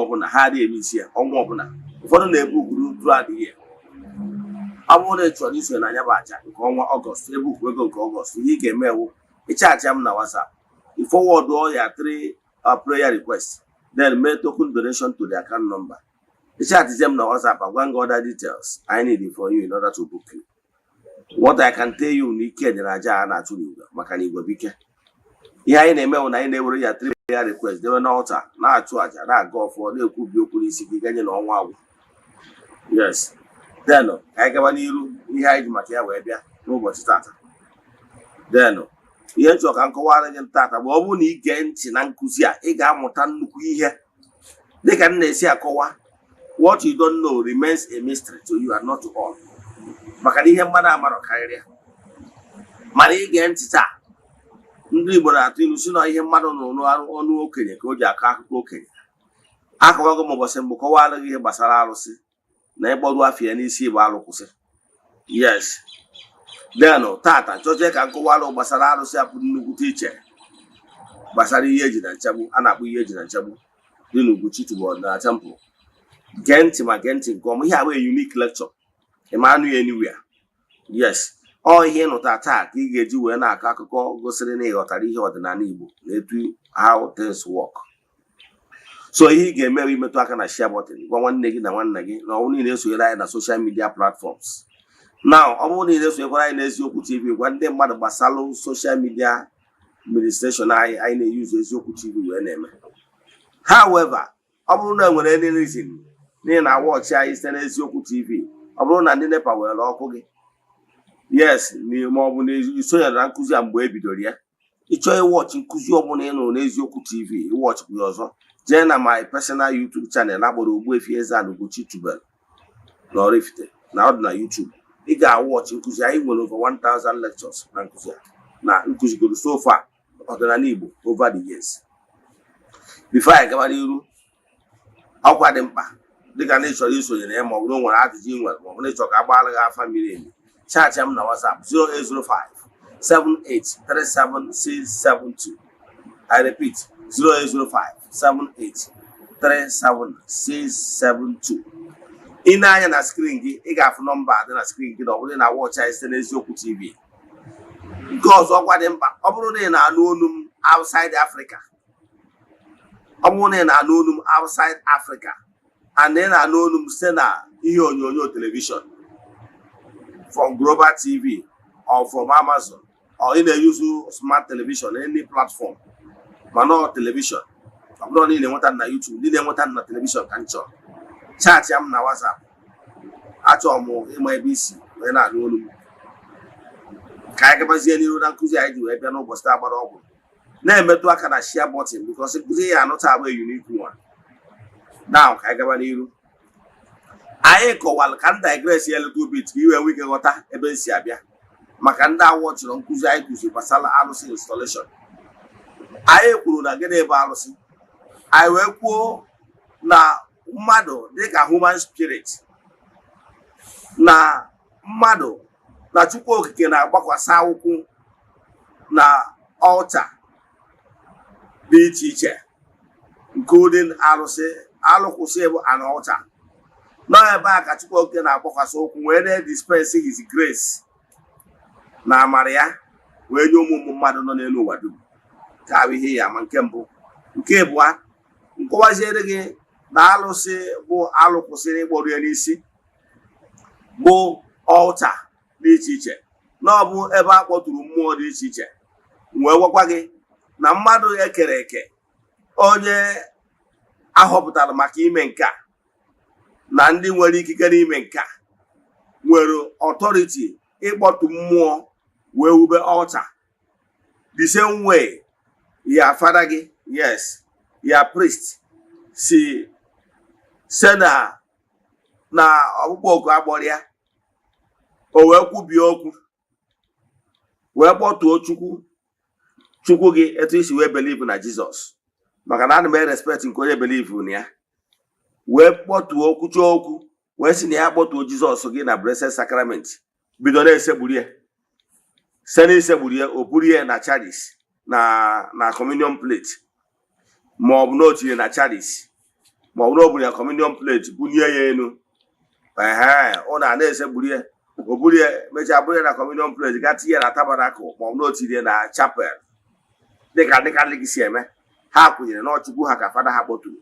ọbụla ha adịghị eme isi ya ọnwa ọbụla ụfọdụ na-ebukuru throughout the year. Ọ bụrụ na ị chọrọ iso na anya bụ aja nke ọnwa Ọgọst ebukwu ego nke Ọgọst ihe ị ga-eme ewu ịchaatị m na WhatsApp you forward all your 3 prayer requests then make token donation to the account number. Ịchaatị m na WhatsApp agwa gị other details I need for you in order to book you. What I can tell you n'ike dị na aja a na-achụ n'igwe maka na igwe bike. Ihe anyị na-eme bụ na anyị na-ewere ya 3 prayer requests debe n'altar na-achụ aja na-aga ọfọ na-ekwubi okwu n'isi gị ganye na ọnwa agwụ. Yes. Then anyị gaba n'iru ihe anyị ji maka ya wee bịa n'ụbọchị tata. Then ihe nchọ ka nkọwara gị tata bụ ọ bụrụ na ị gee ntị na nkụzi a ị ga-amụta nnukwu ihe dịka m na-esi akọwa what you don't know remains a mystery to you and not to all. Maka na ihe mmadụ amarọ karịrị mana ị gee ntị taa ndị Igbo na-atụ ilu si na ihe mmadụ nụrụ ọnụ okenye ka o ji akọ akụkọ okenye. Akọwago m ụbọchị mbụ kọwara gị ihe gbasara arụsị na ịkpọrụ afọ ya n'isi bụ alụ kwụsị. Yes. Then tata chọche ka nkọwara gbasara arụsị apụ nnukwute iche gbasara ihe eji na nchagbu a na-akpọ ihe eji na nchagbu dị n'Uguchi tubọọdụ na temple. Gee ntị ma gee ntị nke ọma ihe a wee unique lecture ịmanụ ya anywhere. Yes. Ọ ihe ịnụta taa ka ị ga-eji wee na-akọ akụkọ gosiri na ịghọtara ihe ọdịnala Igbo na etu how things work. So ihe ị ga-eme imetụ aka na share button gwa nwanne gị na nwanna gị na ọ bụrụ na ị na-esonyere anyị na social media platforms. Now ọ bụrụ na ị na-esonyekwara anyị na Eziokwu TV gwa ndị mmadụ gbasara social media administration anyị na-eyuzu Eziokwu TV wee na-eme. However, ọ bụrụ na enwere any reason na ị na-awọchị anyị site na Eziokwu TV ọ bụrụ na ndị NEPA were ọkụ gị yes ma ọ bụ na isonyere na nkụzi a mgbe e bidoro ya ịchọọ ịwọchị nkụzi ọbụla ị nụrụ na Eziokwu TV ịwọchịkwa ya ọzọ jee na my personal YouTube channel na-akpọrọ Ogbuefi Eze-Ana Ugochi Tubelu na Oraifite na ọ dị na YouTube. Ị ga-awọchị nkụzi anyị nwere over 1000 lectures na nkụzi a na nkụzigoro so far ọdịnala Igbo over the years. Before anyị gaba n'iru ọkwa dị mkpa dịka na ịchọrọ isonye na ya ma ọ bụrụ nwere ajụjụ ị nwere ma ọ bụrụ ịchọrọ ka agbaala gị afa miri emi chaatị m na WhatsApp 0805 7837672. I repeat 0805 7837672. Ị na-anya na screen gị ị ga-afụ nọmba dị na screen gị na ọ bụrụ na watch anyị site na Eziokwu TV. Nke ọzọ ọkwa dị mkpa ọ bụrụ na ị na-anụ olu m outside Africa outside Africa and ị na-anụ olu m site na ihe onyonyo television from Global TV or from Amazon or ị na-use smart television any platform mana television ọ bụrụ na ị na-enweta na YouTube ndị na-enweta na television ka nchọ chaatị m na WhatsApp achọrọ m ịma ebe isi wee na-anụ olu m ka anyị gabazie n'iru na nkụzi anyị ji wee bịa n'ụbọchị taa gbara ọgwụ na-emetụ aka na share button because nkụzi ya anụta abụ unique one. Now ka anyị gaba n'iru anyị kọwara ka m digress ya little bit ka iwe nwee ike ghọta ebe esi abịa maka ndị awọchịrị nkụzi anyị kụzi gbasara arụsị installation. Anyị kwuru na gịnị ebe arụsị anyị wee kwuo na mmadụ dịka human spirit na mmadụ na Chukwu Okike na-agbakwasa ụkwụ na altar dị iche iche including arụsị alụkwụsị bụ an altar. Nọ ebe a ka Chukwu Okike na-agbakwasa ụkwụ wee na-dispense his grace na amara ya wee nye ụmụ mmadụ nọ n'elu ụwa dum ka abụ ihe ya ma nke mbụ. Nke abụọ nkọwaziere gị na alụsị bụ alụkwụsịrị ịkpọrọ ya n'isi bụ altar dị iche iche na ọ bụ ebe a kpọtụrụ mmụọ dị iche iche. Wee gwakwa gị na mmadụ ekere eke onye ahọpụtara maka ime nke a na ndị nwere ikike n'ime nke a nwere authority ịkpọtụ mmụọ wee wube altar the same way ya fada gị yes ya priest si sena na ọkpụkpọ oku agbọrọ ya o wee kwubie okwu wee kpọtuo Chukwu gị etu isi wee believe na Jizọs maka na ana m respect nke onye believe na ya wee kpọtuo okwuchọ okwu wee si na ya kpọtuo Jizọs gị na Blessed Sacrament bido na-esegburu ya site n'isegburu ya o buru ya na chalice na communion plate ma ọ bụ na o tinye na chalice ma ọ bụrụ o buru ya communion plate bunye ya elu ọ na-esegburu ya o buru ya mechaa bụrụ ya na communion plate gaa tinye na tabernacle ma ọ bụ na o tinye na chapel dịka ndị Katọlik si eme ha kwụnyere n'ọchukwu ha ka fada ha kpọturu